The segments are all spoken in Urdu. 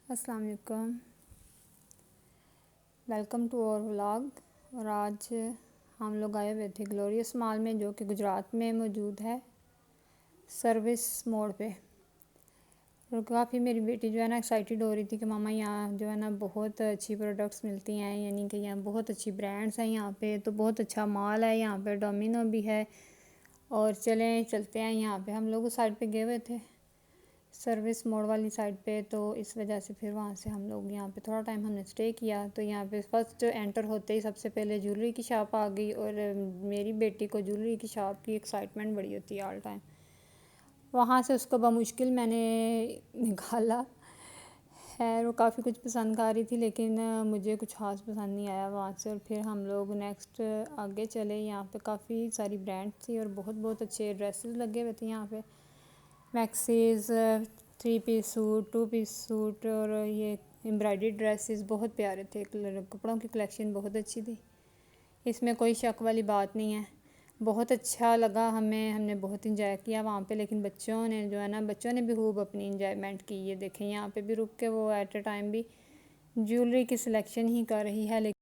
السلام علیکم، ویلکم ٹو اور ولاگ۔ اور آج ہم لوگ آئے ہوئے تھے گلوریس مال میں، جو کہ گجرات میں موجود ہے، سروس موڑ پہ۔ اور کافی میری بیٹی جو ہے نا ایکسائٹیڈ ہو رہی تھی کہ ماما یہاں جو ہے نا بہت اچھی پروڈکٹس ملتی ہیں، یعنی کہ یہاں بہت اچھی برانڈس ہیں، یہاں پہ تو بہت اچھا مال ہے، یہاں پہ ڈومینو بھی ہے۔ اور چلتے ہیں یہاں پہ، ہم لوگ اس سائڈ پہ گئے ہوئے تھے سروس موڑ والی سائڈ پہ، تو اس وجہ سے پھر وہاں سے ہم لوگ یہاں پہ تھوڑا ٹائم ہم نے اسٹے کیا۔ تو یہاں پہ فرسٹ انٹر ہوتے ہی سب سے پہلے جیولری کی شاپ آ گئی، اور میری بیٹی کو جیولری کی شاپ کی ایکسائٹمنٹ بڑی ہوتی ہے آل ٹائم۔ وہاں سے اس کو بمشکل میں نے نکالا، خیر وہ کافی کچھ پسند کر رہی تھی، لیکن مجھے کچھ خاص پسند نہیں آیا وہاں سے۔ اور پھر ہم لوگ نیکسٹ آگے چلے، یہاں پہ کافی ساری برانڈ تھی اور بہت اچھے ڈریسز لگے ہوئے تھے یہاں پہ، میکسیز، 3 پیس سوٹ، 2 پیس سوٹ، اور یہ امبرائڈری ڈریسز بہت پیارے تھے، کپڑوں کی کلیکشن بہت اچھی تھی، اس میں کوئی شک والی بات نہیں ہے۔ بہت اچھا لگا ہمیں، ہم نے بہت انجوائے کیا وہاں پہ، لیکن بچوں نے جو ہے نا بچوں نے بھی خوب اپنی انجوائمنٹ کی۔ یہ دیکھیں یہاں پہ بھی رک کے وہ ایٹ اے ٹائم بھی جیولری کی سلیکشن ہی کر رہی ہے، لیکن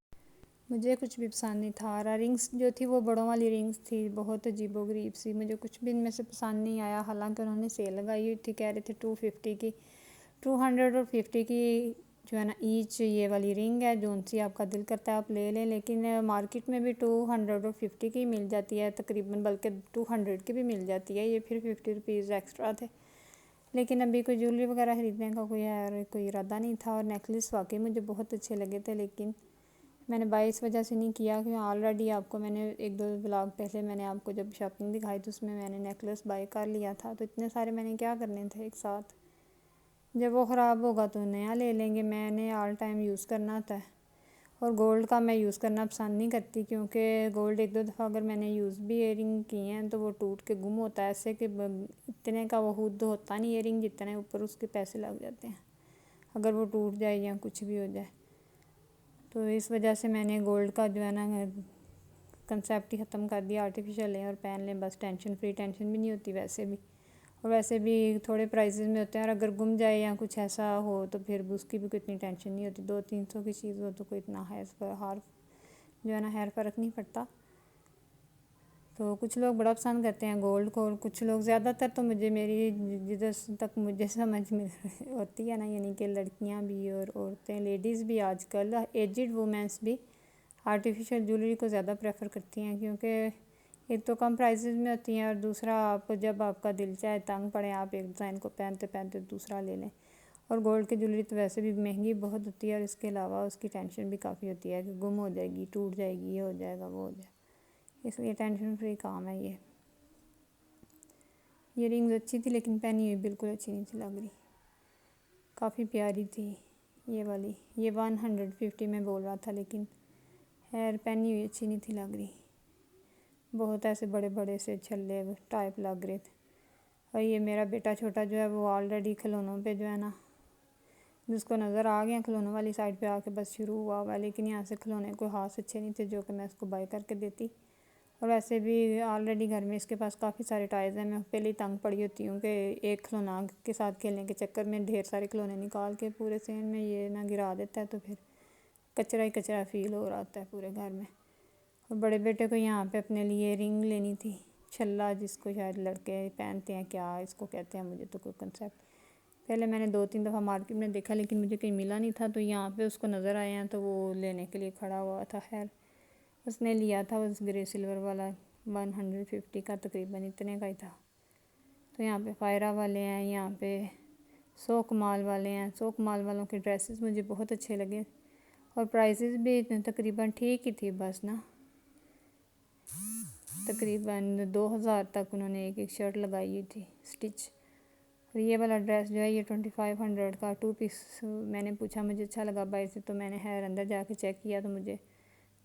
مجھے کچھ بھی پسند نہیں تھا۔ رنگس جو تھی وہ بڑوں والی رنگس تھی، بہت عجیب و غریب سی، مجھے کچھ بھی ان میں سے پسند نہیں آیا۔ حالانکہ انہوں نے سیل لگائی ہوئی تھی، کہہ رہے تھے 250 کی، 200 اور 50 کی جو ہے نا ایچ یہ والی رنگ ہے، جو سی آپ کا دل کرتا ہے آپ لے لیں، لیکن مارکیٹ میں بھی 200 اور 50 کی مل جاتی ہے تقریباً، بلکہ 200 کی بھی مل جاتی ہے، یہ پھر 50 روپیز ایکسٹرا تھے۔ لیکن ابھی کوئی جیولری وغیرہ خریدنے کا کوئی ارادہ نہیں تھا، اور نیکلس واقعی مجھے بہت اچھے لگے تھے، لیکن میں نے بائی اس وجہ سے نہیں کیا کہ آلریڈی آپ کو میں نے 1-2 بلاگ پہلے میں نے آپ کو جب شاپنگ دکھائی تو اس میں نے نیکلس بائی کر لیا تھا، تو اتنے سارے میں نے کیا کرنے تھے ایک ساتھ، جب وہ خراب ہوگا تو نیا لے لیں گے۔ میں نے آل ٹائم یوز کرنا ہوتا ہے، اور گولڈ کا میں یوز کرنا پسند نہیں کرتی، کیونکہ گولڈ 1-2 دفعہ اگر میں نے یوز بھی ایئرنگ کی ہیں تو وہ ٹوٹ کے گم ہوتا ہے، ایسے کہ اتنے کا وہ خود ہوتا نہیں ایئرنگ، جتنے اوپر اس کے پیسے لگ جاتے ہیں اگر وہ ٹوٹ جائے یا کچھ بھی ہو جائے۔ تو اس وجہ سے میں نے گولڈ کا جو ہے نا کنسیپٹ ہی ختم کر دیا، آرٹیفیشل لیں اور پہن لیں بس، ٹینشن فری، ٹینشن بھی نہیں ہوتی ویسے بھی، اور ویسے بھی تھوڑے پرائزز میں ہوتے ہیں، اور اگر گم جائے یا کچھ ایسا ہو تو پھر اس کی بھی کوئی اتنی ٹینشن نہیں ہوتی، 200-300 کی چیز ہو تو کوئی اتنا جو ہے نا فرق نہیں پڑتا۔ تو کچھ لوگ بڑا پسند کرتے ہیں گولڈ کو، اور کچھ لوگ زیادہ تر تو میری جدھر تک مجھے سمجھ میں ہوتی ہے نا، یعنی کہ لڑکیاں بھی اور عورتیں، لیڈیز بھی آج کل ایجڈ وومنس بھی آرٹیفیشل جیولری کو زیادہ پریفر کرتی ہیں، کیونکہ ایک تو کم پرائزز میں ہوتی ہیں، اور دوسرا آپ جب آپ کا دل چاہے تنگ پڑے آپ ایک ڈیزائن کو پہنتے دوسرا لے لیں۔ اور گولڈ کی جیولری تو ویسے بھی مہنگی بہت ہوتی ہے، اور اس کے علاوہ اس کی ٹینشن بھی کافی ہوتی ہے کہ گم ہو جائے گی، ٹوٹ جائے گی، یہ ہو جائے گا، وہ ہو جائے گا، اس لیے ٹینشن فری کام ہے یہ۔ یہ رنگز اچھی تھی لیکن پہنی ہوئی بالکل اچھی نہیں تھی لگ رہی، کافی پیاری تھی یہ والی، یہ 150 میں بول رہا تھا، لیکن پہنی ہوئی اچھی نہیں تھی لگ رہی، بہت ایسے بڑے بڑے سے چھلے ٹائپ لگ رہے تھے۔ اور یہ میرا بیٹا چھوٹا جو ہے وہ آلریڈی کھلونوں پہ جو ہے نا، جس کو نظر آ گیا کھلونوں والی سائڈ پہ آ کے بس شروع ہوا لیکن یہاں سے کھلونے کوئی خاص اچھے نہیں تھے جو کہ میں اس کو بائی کر کے دیتی، اور ویسے بھی آلریڈی گھر میں اس کے پاس کافی سارے ٹائز ہیں، میں پہلے ہی تنگ پڑی ہوتی ہوں کہ ایک کھلونا کے ساتھ کھیلنے کے چکر میں ڈھیر سارے کھلونے نکال کے پورے سین میں یہ نہ گرا دیتا ہے، تو پھر کچرا ہی کچرا فیل ہو رہا ہے پورے گھر میں۔ اور بڑے بیٹے کو یہاں پہ اپنے لیے رنگ لینی تھی، چھلا، جس کو شاید لڑکے پہنتے ہیں، کیا اس کو کہتے ہیں مجھے تو کوئی کنسیپٹ، پہلے میں نے 2-3 دفعہ مارکیٹ میں دیکھا لیکن مجھے کہیں ملا نہیں تھا، تو یہاں پہ اس کو نظر آئے ہیں تو وہ لینے کے لیے کھڑا ہوا تھا۔ اس نے لیا تھا اس گرے سلور والا 150 کا، تقریباً اتنے کا ہی تھا۔ تو یہاں پہ فائرہ والے ہیں، یہاں پہ سو کمال والے ہیں، سو کمال والوں کے ڈریسز مجھے بہت اچھے لگے، اور پرائزز بھی تقریباً ٹھیک ہی تھی بس نا، تقریباً 2000 تک انہوں نے ایک شرٹ لگائی ہوئی تھی سٹچ۔ اور یہ والا ڈریس جو ہے یہ 2500 کا 2 پیس، میں نے پوچھا مجھے اچھا لگا بائی سے، تو میں نے اندر جا کے چیک کیا تو مجھے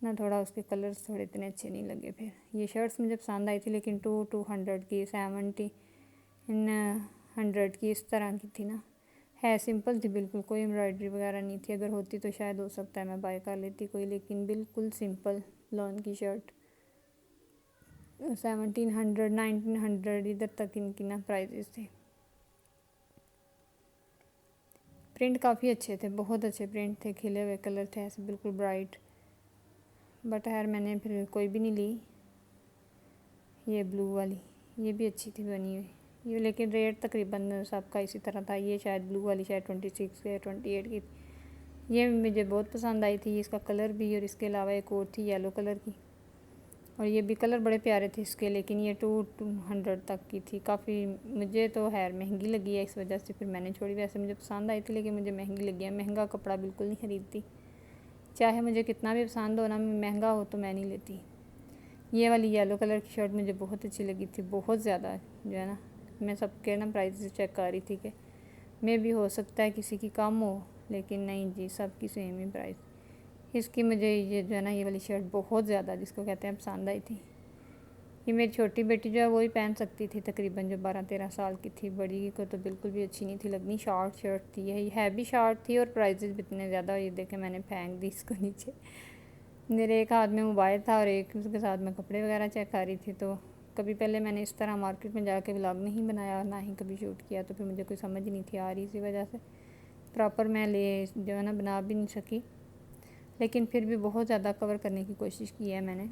نہ تھوڑا اس کے کلرز تھوڑے اتنے اچھے نہیں لگے۔ پھر یہ شرٹس مجھے پسند آئی تھی، لیکن 200 کی، 700 کی، اس طرح کی تھی نا، سمپل تھی بالکل، کوئی امبرائڈری وغیرہ نہیں تھی، اگر ہوتی تو شاید ہو سکتا ہے میں بائی کر لیتی کوئی، لیکن بالکل سمپل لون کی شرٹ، 1700 1900 ادھر تک ان کی نا پرائزز تھے۔ پرنٹ کافی اچھے تھے، بہت اچھے پرنٹ تھے، کھلے ہوئے کلر تھے ایسے بالکل برائٹ، بٹ خیر میں نے پھر کوئی بھی نہیں لی۔ یہ بلو والی یہ بھی اچھی تھی بنی ہوئی، یہ لیکن ریٹ تقریباً سب کا اسی طرح تھا۔ یہ شاید بلو والی شاید 26 یا 28 کی تھی، یہ مجھے بہت پسند آئی تھی، اس کا کلر بھی، اور اس کے علاوہ ایک اور تھی یلو کلر کی، اور یہ بھی کلر بڑے پیارے تھے اس کے، لیکن یہ 200 تک کی تھی، کافی مجھے تو خیر مہنگی لگی ہے، اس وجہ سے پھر میں نے چھوڑی۔ ویسے مجھے پسند آئی تھی لیکن مجھے مہنگی لگی ہے، مہنگا کپڑا بالکل نہیں خریدتی، چاہے مجھے کتنا بھی پسند ہو نا، مہنگا ہو تو میں نہیں لیتی۔ یہ والی یلو کلر کی شرٹ مجھے بہت اچھی لگی تھی، بہت زیادہ جو ہے نا، میں سب کے نا پرائز چیک کر رہی تھی کہ میں بھی ہو سکتا ہے کسی کی کم ہو، لیکن نہیں جی، سب کی سیم ہی پرائز۔ اس کی مجھے یہ جو ہے نا یہ والی شرٹ بہت زیادہ جس کو کہتے ہیں پسند آئی تھی۔ یہ میری چھوٹی بیٹی جو ہے وہی پہن سکتی تھی تقریباً، جو 12-13 سال کی تھی، بڑی کو تو بالکل بھی اچھی نہیں تھی لگنی، شارٹ شرٹ تھی، یہ ہے بھی شارٹ تھی اور پرائزز بھی اتنے زیادہ، یہ دیکھیں میں نے پھینک دی اس کو نیچے۔ میرے ایک ہاتھ میں موبائل تھا اور ایک اس کے ساتھ میں کپڑے وغیرہ چیک کر رہی تھی، تو کبھی پہلے میں نے اس طرح مارکیٹ میں جا کے ولاگ نہیں بنایا اور نہ ہی کبھی شوٹ کیا، تو پھر مجھے کوئی سمجھ نہیں تھی آ رہی، اسی وجہ سے پراپر میں جو ہے نا بنا بھی نہیں سکی، لیکن پھر بھی بہت زیادہ کور کرنے کی کوشش کی ہے میں نے۔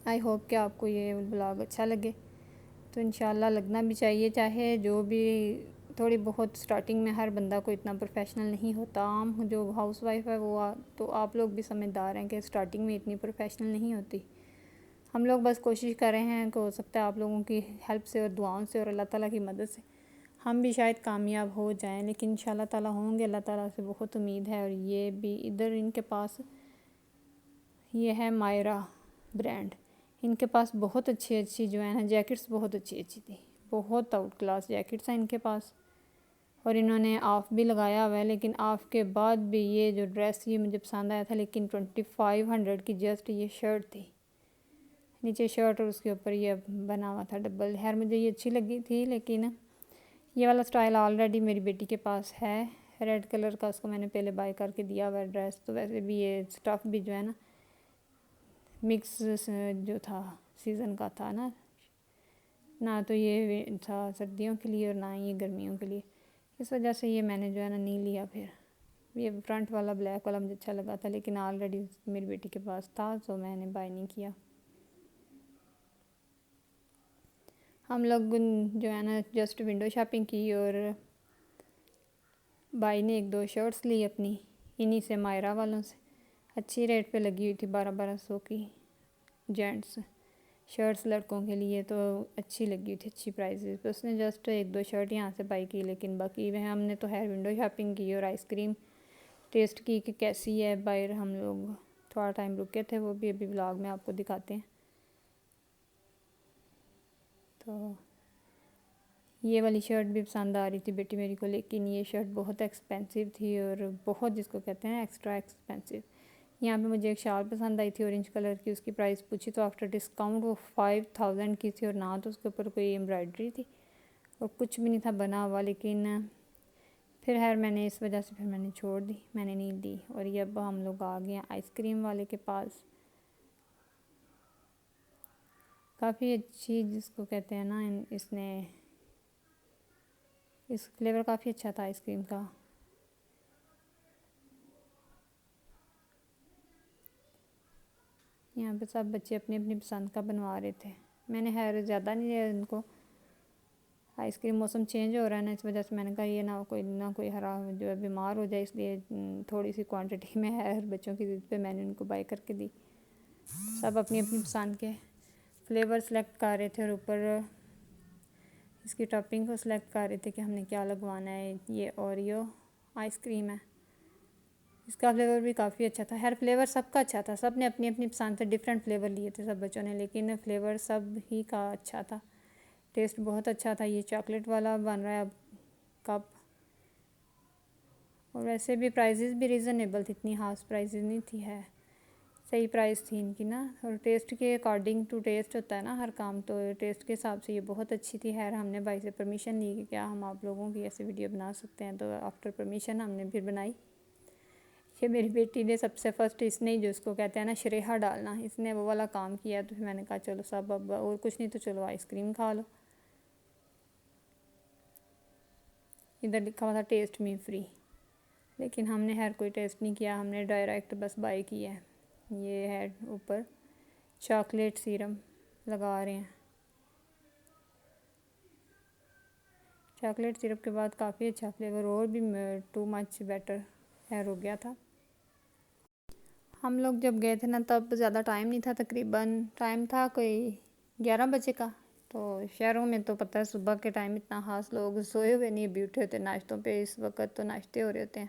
آئی ہوپ کہ آپ کو یہ ولاگ اچھا لگے، تو انشاءاللہ لگنا بھی چاہیے، چاہے جو بھی تھوڑی بہت سٹارٹنگ میں ہر بندہ کو اتنا پروفیشنل نہیں ہوتا، عام جو ہاؤس وائف ہے وہ تو آپ لوگ بھی سمجھدار ہیں کہ سٹارٹنگ میں اتنی پروفیشنل نہیں ہوتی، ہم لوگ بس کوشش کر رہے ہیں کہ ہو سکتا ہے آپ لوگوں کی ہیلپ سے اور دعاؤں سے اور اللہ تعالیٰ کی مدد سے ہم بھی شاید کامیاب ہو جائیں، لیکن انشاءاللہ تعالیٰ ہوں گے، اللہ تعالیٰ سے بہت امید ہے۔ اور یہ بھی ادھر ان کے پاس یہ ہے مائرہ برانڈ، ان کے پاس بہت اچھی جو ہے نا جیکٹس بہت اچھی تھی، بہت آؤٹ کلاس جیکٹس ہیں ان کے پاس، اور انہوں نے آف بھی لگایا ہوا ہے، لیکن آف کے بعد بھی یہ جو ڈریس یہ مجھے پسند آیا تھا، لیکن 2500 کی جسٹ یہ شرٹ تھی، نیچے شرٹ اور اس کے اوپر یہ بنا ہوا تھا ڈبل، خیر مجھے یہ اچھی لگی تھی، لیکن یہ والا سٹائل آلریڈی میری بیٹی کے پاس ہے، ریڈ کلر کا، اس کو میں نے پہلے بائی کر کے دیا ہوا ہے ڈریس، تو ویسے بھی یہ سٹف بھی جو ہے نا مکس جو تھا سیزن کا تھا نا، نہ تو یہ تھا سردیوں کے لیے اور نہ ہی یہ گرمیوں کے لیے، اس وجہ سے یہ میں نے جو ہے نا نہیں لیا۔ پھر یہ فرنٹ والا بلیک والا مجھے اچھا لگا تھا، لیکن آلریڈی میری بیٹی کے پاس تھا، تو میں نے بائی نہیں کیا۔ ہم لوگ جو ہے نا جسٹ ونڈو شاپنگ کی، اور بھائی نے 1-2 شرٹس لی اپنی انہی سے مائرہ والوں سے، اچھی ریٹ پہ لگی ہوئی تھی، 1200 کی جینٹس شرٹس لڑکوں کے لیے، تو اچھی لگی ہوئی تھی، اچھی پرائزز پہ، اس نے جسٹ 1-2 شرٹ یہاں سے بائی کی، لیکن باقی ہم نے تو خیر ونڈو شاپنگ کی اور آئس کریم ٹیسٹ کی کہ کیسی ہے، باہر ہم لوگ تھوڑا ٹائم رکے تھے، وہ بھی ابھی ولاگ میں آپ کو دکھاتے ہیں۔ تو یہ والی شرٹ بھی پسند آ رہی تھی بیٹی میری کو، لیکن یہ شرٹ بہت ایکسپینسو تھی، اور بہت جس کو کہتے ہیں ایکسٹرا ایکسپینسو۔ یہاں پہ مجھے ایک شال پسند آئی تھی اورنج کلر کی، اس کی پرائس پوچھی تو آفٹر ڈسکاؤنٹ وہ 5000 کی تھی، اور نہ تو اس کے اوپر کوئی ایمبرائڈری تھی اور کچھ بھی نہیں تھا بنا ہوا، لیکن پھر خیر میں نے اس وجہ سے پھر میں نے چھوڑ دی، میں نے نہیں دی۔ اور یہ اب ہم لوگ آ گئے ہیں آئس کریم والے کے پاس، کافی اچھی جس کو کہتے ہیں نا، اس نے اس فلیور کافی اچھا تھا آئس کریم کا۔ یہاں پہ سب بچے اپنی اپنی پسند کا بنوا رہے تھے، میں نے خیر زیادہ نہیں لیا ان کو، آئس کریم موسم چینج ہو رہا ہے نا، اس وجہ سے میں نے کہا یہ نہ کوئی ہرا جو ہے بیمار ہو جائے، اس لیے تھوڑی سی کوانٹٹی میں ہے بچوں کی ضد پہ میں نے ان کو بائی کر کے دی۔ سب اپنی اپنی پسند کے فلیور سلیکٹ کر رہے تھے، اور اوپر اس کی ٹاپنگ کو سلیکٹ کر رہے تھے کہ ہم نے کیا لگوانا ہے۔ یہ اوریو آئس کریم ہے، اس کا فلیور بھی کافی اچھا تھا، ہر فلیور سب کا اچھا تھا، سب نے اپنی اپنی پسند سے ڈیفرنٹ فلیور لیے تھے سب بچوں نے، لیکن فلیور سب ہی کا اچھا تھا، ٹیسٹ بہت اچھا تھا۔ یہ چاکلیٹ والا بن رہا ہے اب کپ، اور ویسے بھی پرائزز بھی ریزنیبل تھی، اتنی خاص پرائزز نہیں تھی، ہے صحیح پرائز تھی ان کی نا، اور ٹیسٹ کے اکارڈنگ ٹو ٹیسٹ ہوتا ہے نا ہر کام، تو ٹیسٹ کے حساب سے یہ بہت اچھی تھی۔ خیر ہم نے بھائی سے پرمیشن لی کہ کیا ہم آپ لوگوں کی ایسے ویڈیو بنا سکتے ہیں، تو آفٹر پرمیشن ہم نے پھر بنائی۔ یہ میری بیٹی نے سب سے فرسٹ اس نے جو اس کو کہتے ہیں نا شریحہ ڈالنا، اس نے وہ والا کام کیا، تو پھر میں نے کہا چلو سب اب اور کچھ نہیں تو چلو آئس کریم کھا لو۔ ادھر لکھا ہوا تھا ٹیسٹ می فری، لیکن ہم نے ہر کوئی ٹیسٹ نہیں کیا، ہم نے ڈائریکٹ بس بائی کیا ہے۔ یہ ہے اوپر چاکلیٹ سیرم لگا رہے ہیں۔ چاکلیٹ سیرپ کے بعد کافی اچھا فلیور، اور بھی ٹو مچ بیٹر ہیئر ہو گیا تھا۔ ہم لوگ جب گئے تھے نا تب زیادہ ٹائم نہیں تھا، تقریباً ٹائم تھا کوئی 11 بجے کا۔ تو شہروں میں تو پتہ ہے صبح کے ٹائم اتنا خاص لوگ سوئے ہوئے نہیں، ابھی اٹھے ہوتے ناشتوں پہ، اس وقت تو ناشتے ہو رہے ہوتے ہیں،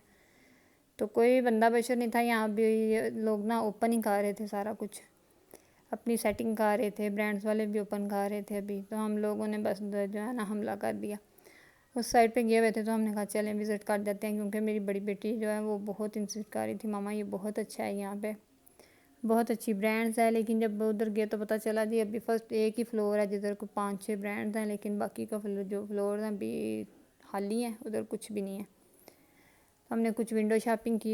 تو کوئی بندہ بشر نہیں تھا یہاں بھی۔ لوگ نا اوپن ہی کھا رہے تھے سارا کچھ، اپنی سیٹنگ کھا رہے تھے، برانڈز والے بھی اوپن کھا رہے تھے ابھی، تو ہم لوگوں نے بس جو ہے نا حملہ کر دیا۔ اس سائڈ پہ گئے ہوئے تھے تو ہم نے کہا چلیں وزٹ کر دیتے ہیں، کیونکہ میری بڑی بیٹی جو ہے وہ بہت انسسٹ کر رہی تھی، ماما یہ بہت اچھا ہے، یہاں پہ بہت اچھی برانڈز ہے۔ لیکن جب ادھر گئے تو پتہ چلا جی ابھی فرسٹ ایک ہی فلور ہے جدھر کو 5-6 برانڈز ہیں، لیکن باقی کا جو فلور ہیں ابھی خالی ہیں، ادھر کچھ بھی نہیں ہے۔ ہم نے کچھ ونڈو شاپنگ کی۔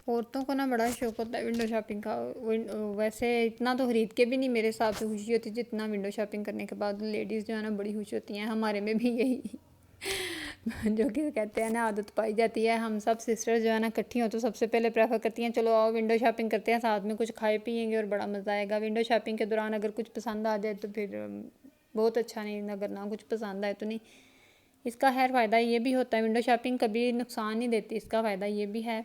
عورتوں کو نا بڑا شوق ہوتا ہے ونڈو شاپنگ کا، ویسے اتنا تو خرید کے بھی نہیں میرے حساب سے خوشی ہوتی جتنا ونڈو شاپنگ کرنے کے بعد لیڈیز جو ہے نا بڑی خوش ہوتی ہیں۔ ہمارے میں بھی یہی جو کہ کہتے ہیں نا عادت پائی جاتی ہے، ہم سب سسٹر جو ہے نا اکٹھی ہوں تو سب سے پہلے پریفر کرتی ہیں چلو آؤ ونڈو شاپنگ کرتے ہیں، ساتھ میں کچھ کھائے پیئیں گے اور بڑا مزہ آئے گا۔ ونڈو شاپنگ کے دوران اگر کچھ پسند آ جائے تو پھر بہت اچھا، نہیں اگر نہ کچھ پسند آئے تو نہیں۔ اس کا خیر فائدہ یہ بھی ہوتا ہے، ونڈو شاپنگ کبھی نقصان نہیں دیتی، اس کا فائدہ یہ بھی ہے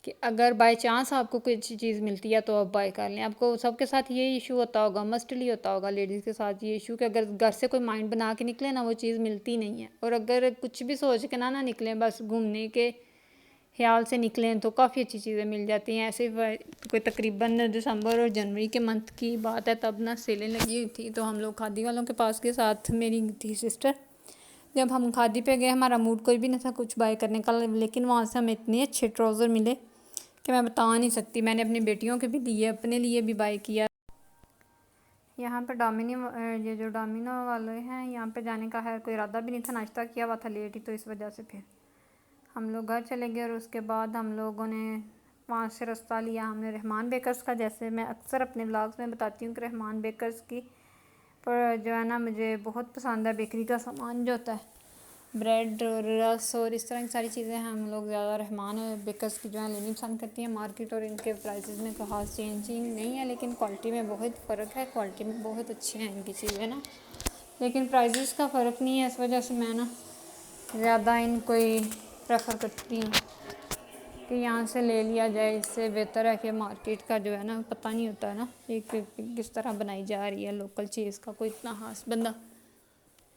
کہ اگر بائی چانس آپ کو کوئی اچھی چیز ملتی ہے تو آپ بائی کر لیں۔ آپ کو سب کے ساتھ یہ ایشو ہوتا ہوگا، مسٹلی ہوتا ہوگا لیڈیز کے ساتھ یہ ایشو کہ اگر گھر سے کوئی مائنڈ بنا کے نکلے نا وہ چیز ملتی نہیں ہے، اور اگر کچھ بھی سوچ کے نہ نکلیں، بس گھومنے کے خیال سے نکلیں تو کافی اچھی چیزیں مل جاتی ہیں۔ ایسے کوئی تقریباً دسمبر اور جنوری کے منتھ کی بات ہے، تب نا سیلیں لگی ہوئی تھی، تو ہم لوگ کھادی والوں کے پاس کے ساتھ میری تھی سسٹر۔ جب ہم کھادی پہ گئے ہمارا موڈ کوئی بھی نہیں تھا کچھ بائی کرنے کا، لیکن وہاں سے ہمیں اتنے اچھے ٹراؤزر ملے کہ میں بتا نہیں سکتی۔ میں نے اپنی بیٹیوں کے بھی لیے، اپنے لیے بھی بائی کیا۔ یہاں پہ یہ جو ڈومینو والے ہیں یہاں پہ جانے کا ہے کوئی ارادہ بھی نہیں تھا، ناشتہ کیا ہوا تھا لیٹ ہی، تو اس وجہ سے پھر ہم لوگ گھر چلے گئے، اور اس کے بعد ہم لوگوں نے وہاں سے رستہ لیا ہم نے رحمان بیکرز کا۔ جیسے میں اکثر اپنے ولاگز میں بتاتی ہوں کہ رحمان بیکرز کی پر جو ہے نا مجھے بہت پسند ہے، بیکری کا سامان جو ہوتا ہے، بریڈ اور رس اور اس طرح کی ساری چیزیں ہم لوگ زیادہ رحمان بیکرز کی جو ہے لینی پسند کرتی ہیں۔ مارکیٹ اور ان کے پرائسز میں کوئی خاص چینجنگ نہیں ہے، لیکن کوالٹی میں بہت فرق ہے، کوالٹی میں بہت اچھی ہیں ان کی چیزیں نا، لیکن پرائسز کا فرق نہیں ہے، اس وجہ سے میں نا زیادہ ان کو ہی پریفر کرتی ہوں کہ یہاں سے لے لیا جائے۔ اس سے بہتر ہے کہ مارکیٹ کا جو ہے نا پتہ نہیں ہوتا ہے نا ایک کس طرح بنائی جا رہی ہے، لوکل چیز کا کوئی اتنا خاص بندہ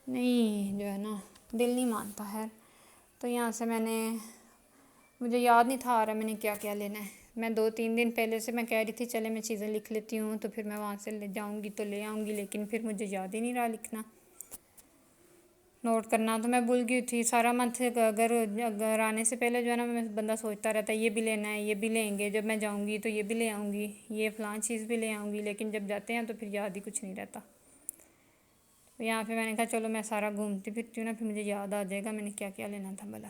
نہیں جو ہے نا دل نہیں مانتا ہے۔ تو یہاں سے مجھے یاد نہیں تھا آ رہا میں نے کیا کیا لینا ہے، میں 2-3 دن پہلے سے میں کہہ رہی تھی چلے میں چیزیں لکھ لیتی ہوں تو پھر میں وہاں سے لے جاؤں گی تو لے آؤں گی، لیکن پھر مجھے یاد ہی نہیں رہا لکھنا نوٹ کرنا، تو میں بھول گئی تھی سارا منتھ۔ اگر آنے سے پہلے جو ہے نا بندہ سوچتا رہتا ہے یہ بھی لینا ہے، یہ بھی لیں گے، جب میں جاؤں گی تو یہ بھی لے آؤں گی، یہ فلاں چیز بھی لے آؤں گی، لیکن جب جاتے ہیں تو پھر یاد ہی کچھ نہیں رہتا۔ یہاں پہ میں نے کہا چلو میں سارا گھومتی پھرتی ہوں نا، پھر مجھے یاد آ جائے گا میں نے کیا کیا لینا تھا بھلا۔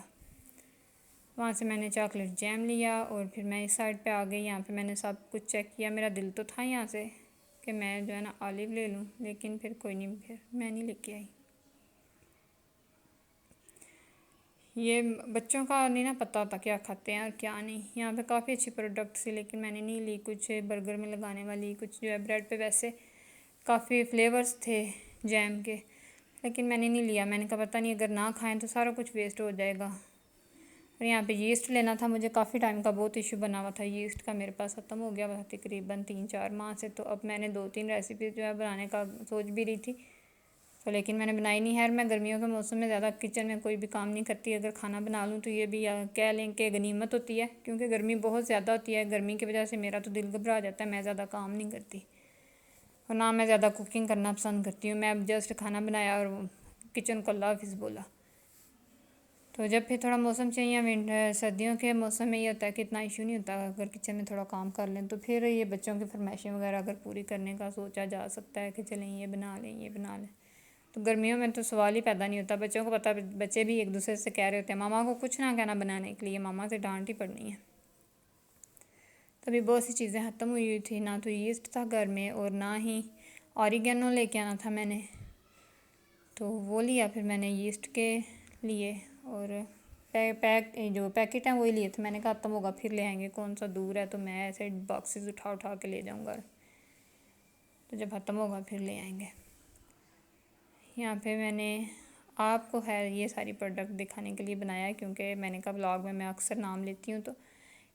وہاں سے میں نے چاکلیٹ جیم لیا اور پھر میں اس سائڈ پہ آ گئی۔ یہاں پہ میں نے سب کچھ چیک کیا، میرا دل تو تھا یہاں سے کہ میں جو ہے نا آلیو لے لوں، لیکن پھر کوئی نہیں، پھر میں نہیں لے کے آئی۔ یہ بچوں کا نہیں نا پتہ ہوتا کیا کھاتے ہیں اور کیا نہیں۔ یہاں پہ کافی اچھی پروڈکٹس تھی لیکن میں نے نہیں لی، کچھ برگر میں لگانے والی، کچھ جو ہے بریڈ پہ ویسے کافی فلیورز تھے جیم کے، لیکن میں نے نہیں لیا۔ میں نے کہا پتہ نہیں اگر نہ کھائیں تو سارا کچھ ویسٹ ہو جائے گا۔ اور یہاں پہ یسٹ لینا تھا، مجھے کافی ٹائم کا بہت ایشو بنا ہوا تھا یسٹ کا، میرے پاس ختم ہو گیا تھا تقریباً 3-4 ماہ سے، تو اب میں نے 2-3 ریسیپیز جو ہے بنانے کا سوچ بھی رہی تھی تو لیکن میں نے بنائی نہیں ہے۔ میں گرمیوں کے موسم میں زیادہ کچن میں کوئی بھی کام نہیں کرتی، اگر کھانا بنا لوں تو یہ بھی کہہ لیں کہ غنیمت ہوتی ہے، کیونکہ گرمی بہت زیادہ ہوتی ہے۔ گرمی کی وجہ سے میرا تو دل گھبرا جاتا ہے، میں زیادہ کام نہیں کرتی اور نہ میں زیادہ کوکنگ کرنا پسند کرتی ہوں۔ میں اب جسٹ کھانا بنایا اور کچن کو اللہ حافظ بولا۔ تو جب پھر تھوڑا موسم چاہیے سردیوں کے موسم میں یہ ہوتا ہے کہ اتنا ایشو نہیں ہوتا، اگر کچن میں تھوڑا کام کر لیں تو پھر یہ بچوں کی فرمائشیں وغیرہ اگر پوری کرنے کا سوچا جا سکتا ہے کہ چلیں یہ بنا لیں یہ بنا لیں، تو گرمیوں میں تو سوال ہی پیدا نہیں ہوتا۔ بچوں کو پتہ، بچے بھی ایک دوسرے سے کہہ رہے ہوتے ہیں ماما کو کچھ نہ کہنا بنانے کے لیے، ماما سے ڈانٹ ہی پڑنی ہے۔ تبھی بہت سی چیزیں ختم ہوئی تھی، نہ تو یسٹ تھا گھر میں اور نہ ہی اوریگینو لے کے آنا تھا میں نے، تو وہ لیا پھر میں نے یسٹ کے لیے، اور جو پیکٹ ہیں وہی لیے تھے. میں نے کہا ختم ہوگا پھر لے آئیں گے, کون سا دور ہے, تو میں ایسے باکسز اٹھا کے لے جاؤں گا, تو جب ختم ہوگا پھر لے آئیں گے. یہاں پہ میں نے آپ کو ہے یہ ساری پروڈکٹ دکھانے کے لیے بنایا ہے, کیونکہ میں نے کہا بلاگ میں اکثر نام لیتی ہوں تو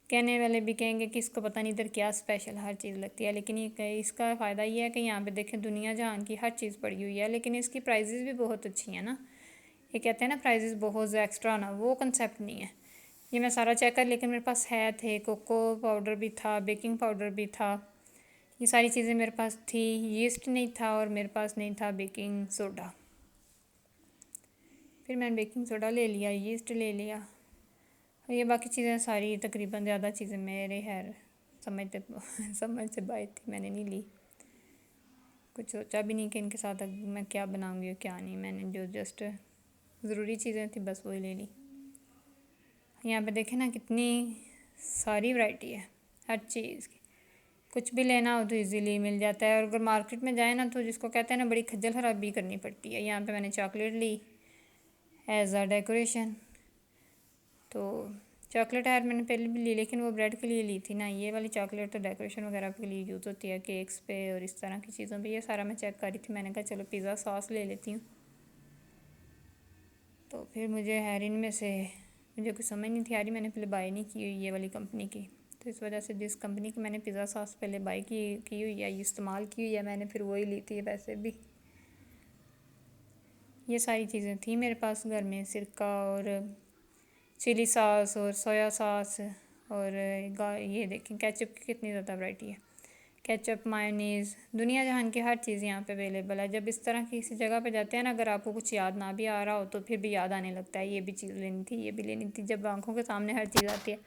کہنے والے بھی کہیں گے کہ اس کو پتہ نہیں ادھر کیا اسپیشل ہر چیز لگتی ہے. لیکن اس کا فائدہ یہ ہے کہ یہاں پہ دیکھیں دنیا جہان کی ہر چیز پڑی ہوئی ہے, لیکن اس کی پرائزز بھی بہت اچھی ہیں نا. یہ کہتے ہیں نا پرائزز بہت ایکسٹرا نا, وہ کنسیپٹ نہیں ہے. یہ میں سارا چیک کر, لیکن میرے پاس تھے کوکو پاؤڈر بھی تھا, بیکنگ پاؤڈر بھی تھا, یہ ساری چیزیں میرے پاس تھی. یسٹ نہیں تھا اور میرے پاس نہیں تھا بیکنگ سوڈا. پھر میں نے بیکنگ سوڈا لے لیا, یسٹ لے لیا, یہ باقی چیزیں ساری تقریباً زیادہ چیزیں میرے سمجھ سے باہر تھی, میں نے نہیں لی. کچھ سوچا بھی نہیں کہ ان کے ساتھ میں کیا بناؤں گی اور کیا نہیں. میں نے جو جسٹ ضروری چیزیں تھیں بس وہی لے لی. یہاں پہ دیکھیں نا کتنی ساری ورائٹی ہے ہر چیز کی. کچھ بھی لینا ہو تو ایزیلی مل جاتا ہے, اور اگر مارکیٹ میں جائیں نا تو جس کو کہتے ہیں نا بڑی کھجل خرابی کرنی پڑتی ہے. یہاں پہ میں نے چاکلیٹ لی ایز اے ڈیکوریشن. تو چاکلیٹ میں نے پہلے بھی لی, لیکن وہ بریڈ کے لیے لی تھی نا. یہ والی چاکلیٹ تو ڈیکوریشن وغیرہ کے لیے یوز ہوتی ہے, کیکس پہ اور اس طرح کی چیزوں پہ. یہ سارا میں چیک کر رہی تھی, میں نے کہا چلو پیزا ساس لے لیتی ہوں. تو پھر مجھے ان میں سے مجھے کچھ سمجھ نہیں تھی آ رہی, میں نے پہلے بائی نہیں کی ہوئی یہ والی کمپنی کی, تو اس وجہ سے جس کمپنی کی میں نے پیزا ساس پہلے بائی کی ہوئی ہے, یہ استعمال کی ہوئی ہے میں نے, پھر وہی لی تھی. ویسے بھی یہ ساری چیزیں تھیں میرے پاس گھر میں, سرکہ اور چلی ساس اور سویا ساس, اور یہ دیکھیں کیچپ کی کتنی زیادہ ورائٹی ہے. کیچپ, مایونیز, دنیا جہان کی ہر چیز یہاں پہ اویلیبل ہے. جب اس طرح کی کسی جگہ پہ جاتے ہیں نا, اگر آپ کو کچھ یاد نہ بھی آ رہا ہو تو پھر بھی یاد آنے لگتا ہے یہ بھی چیز لینی تھی, یہ بھی لینی تھی. جب آنکھوں کے سامنے ہر چیز آتی ہے.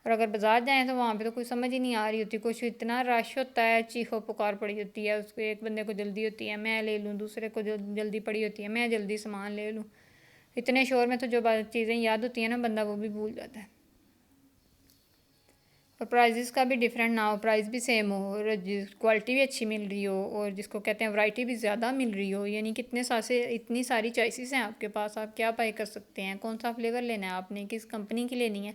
اور اگر بازار جائیں تو وہاں پہ تو کوئی سمجھ ہی نہیں آ رہی ہوتی, کچھ اتنا رش ہوتا ہے, چیخو پکار پڑی ہوتی ہے. اس کو ایک بندے کو جلدی ہوتی ہے میں لے لوں, دوسرے کو جلدی پڑی ہوتی ہے میں جلدی سامان لے لوں. اتنے شور میں تو جو چیزیں یاد ہوتی ہیں نا بندہ وہ بھی بھول جاتا ہے. اور پرائزز کا بھی ڈیفرنٹ نہ ہو, پرائز بھی سیم ہو, اور کوالٹی بھی اچھی مل رہی ہو, اور جس کو کہتے ہیں ورائٹی بھی زیادہ مل رہی ہو. یعنی اتنی ساری چوائسیز ہیں آپ کے پاس, آپ کیا بائی کر سکتے ہیں, کون سا فلیور لینا ہے آپ نے, کس کمپنی کی لینی ہے.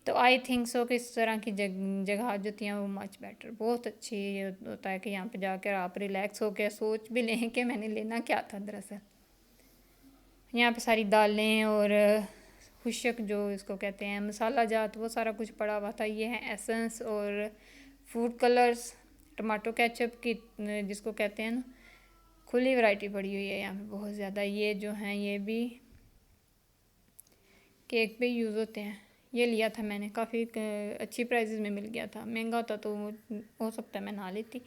تو آئی تھنک سو کہ اس طرح کی جگہ جو ہوتی ہیں وہ مچ بیٹر, بہت اچھی ہوتا ہے کہ یہاں پہ جا کر آپ ریلیکس ہو کے سوچ بھی لیں کہ میں نے لینا کیا تھا دراصل. یہاں پہ ساری دالیں اور خشک جو اس کو کہتے ہیں مسالہ جات, وہ سارا کچھ پڑا ہوا تھا. یہ ہیں ایسنس اور فوڈ کلرز, ٹماٹو کیچپ کی جس کو کہتے ہیں نا, کھلی ورائٹی پڑی ہوئی ہے یہاں پہ بہت زیادہ. یہ جو ہیں یہ بھی کیک پہ یوز ہوتے ہیں. یہ لیا تھا میں نے, کافی اچھی پرائزز میں مل گیا تھا. مہنگا ہوتا تو ہو سکتا ہے میں نہ لیتی,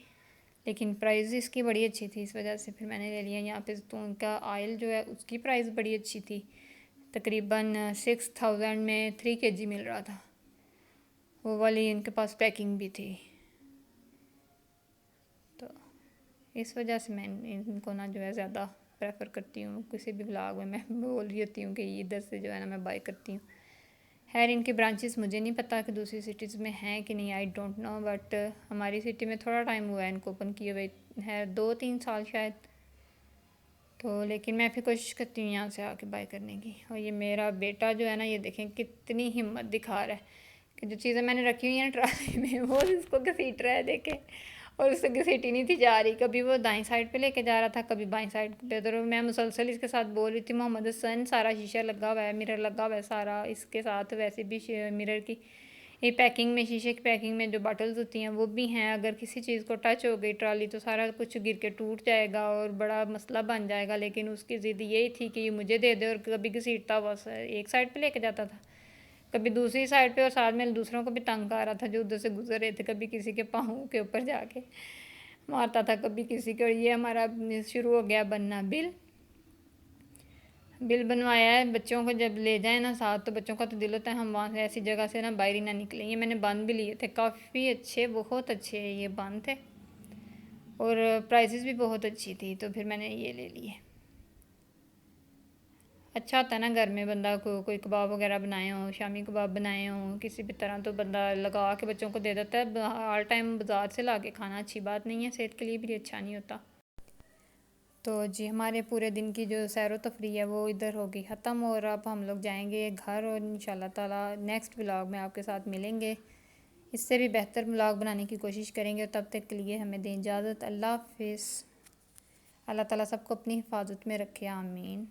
لیکن پرائز اس کی بڑی اچھی تھی, اس وجہ سے پھر میں نے لے لیا. یہاں پہ زیتون کا آئل جو ہے اس کی پرائز بڑی اچھی تھی, تقریباً 6000 میں 3 kg مل رہا تھا. وہ والی ان کے پاس پیکنگ بھی تھی. تو اس وجہ سے میں ان کو نا جو ہے زیادہ پریفر کرتی ہوں. کسی بھی بلاگ میں بول رہی ہوتی ہوں کہ ادھر سے جو ہے نا میں بائی کرتی ہوں. ان کی برانچز مجھے نہیں پتہ کہ دوسری سٹیز میں ہیں کہ نہیں, آئی ڈونٹ نو, بٹ ہماری سٹی میں تھوڑا ٹائم ہوا ہے ان کو اوپن کیے ہوئے ہے, 2-3 سال شاید. تو لیکن میں پھر کوشش کرتی ہوں یہاں سے آ کے بائی کرنے کی. اور یہ میرا بیٹا جو ہے نا, یہ دیکھیں کتنی ہمت دکھا رہا ہے کہ جو چیزیں میں نے رکھی ہوئی ہیں ٹرالی میں وہ اس کو گھسیٹ رہا ہے دیکھیں, اور اس سے گھسیٹی نہیں تھی جا رہی. کبھی وہ دائیں سائڈ پہ لے کے جا رہا تھا, کبھی بائیں سائڈ پہ. تو میں مسلسل اس کے ساتھ بول رہی تھی محمد حسن سارا شیشہ لگا ہوا ہے, مرر لگا ہوا ہے سارا اس کے ساتھ. ویسے بھی مرر کی یہ پیکنگ میں, شیشے کی پیکنگ میں جو باٹلز ہوتی ہیں وہ بھی ہیں. اگر کسی چیز کو ٹچ ہو گئی ٹرالی تو سارا کچھ گر کے ٹوٹ جائے گا اور بڑا مسئلہ بن جائے گا. لیکن اس کی ضد یہی تھی کہ یہ مجھے دے دے, اور کبھی گھسیٹتا ہوا ایک سائڈ پہ لے کے جاتا تھا, کبھی دوسری سائڈ پہ, اور ساتھ میں دوسروں کو بھی تنگ آ رہا تھا جو ادھر سے گزر رہے تھے. کبھی کسی کے پاؤں کے اوپر جا کے مارتا تھا, کبھی کسی کو. یہ ہمارا شروع ہو گیا بننا. بل بنوایا ہے بچوں کو, جب لے جائیں نا ساتھ تو بچوں کا تو دل ہوتا ہے ہم وہاں سے ایسی جگہ سے نا باہر ہی نہ نکلیں. یہ میں نے بند بھی لیے تھے, کافی اچھے, بہت اچھے یہ بند تھے, اور پرائزز بھی بہت اچھی تھی. تو پھر میں نے یہ لے لیے. اچھا ہوتا ہے نا گھر میں بندہ کوئی کباب وغیرہ بنائے ہوں, شامی کباب بنائے ہوں کسی بھی طرح, تو بندہ لگا کے بچوں کو دے دیتا ہے. ہر ٹائم بازار سے لا کے کھانا اچھی بات نہیں ہے, صحت کے لیے بھی اچھا نہیں ہوتا. تو جی ہمارے پورے دن کی جو سیر و تفریح ہے وہ ادھر ہوگی ختم، اور اب ہم لوگ جائیں گے گھر، اور انشاءاللہ تعالی نیکسٹ ولاگ میں آپ کے ساتھ ملیں گے، اس سے بھی بہتر ولاگ بنانے کی کوشش کریں گے، اور تب تک کے لیے ہمیں دیں اجازت۔ اللہ حافظ۔ اللہ تعالیٰ سب کو اپنی حفاظت میں رکھے، آمین۔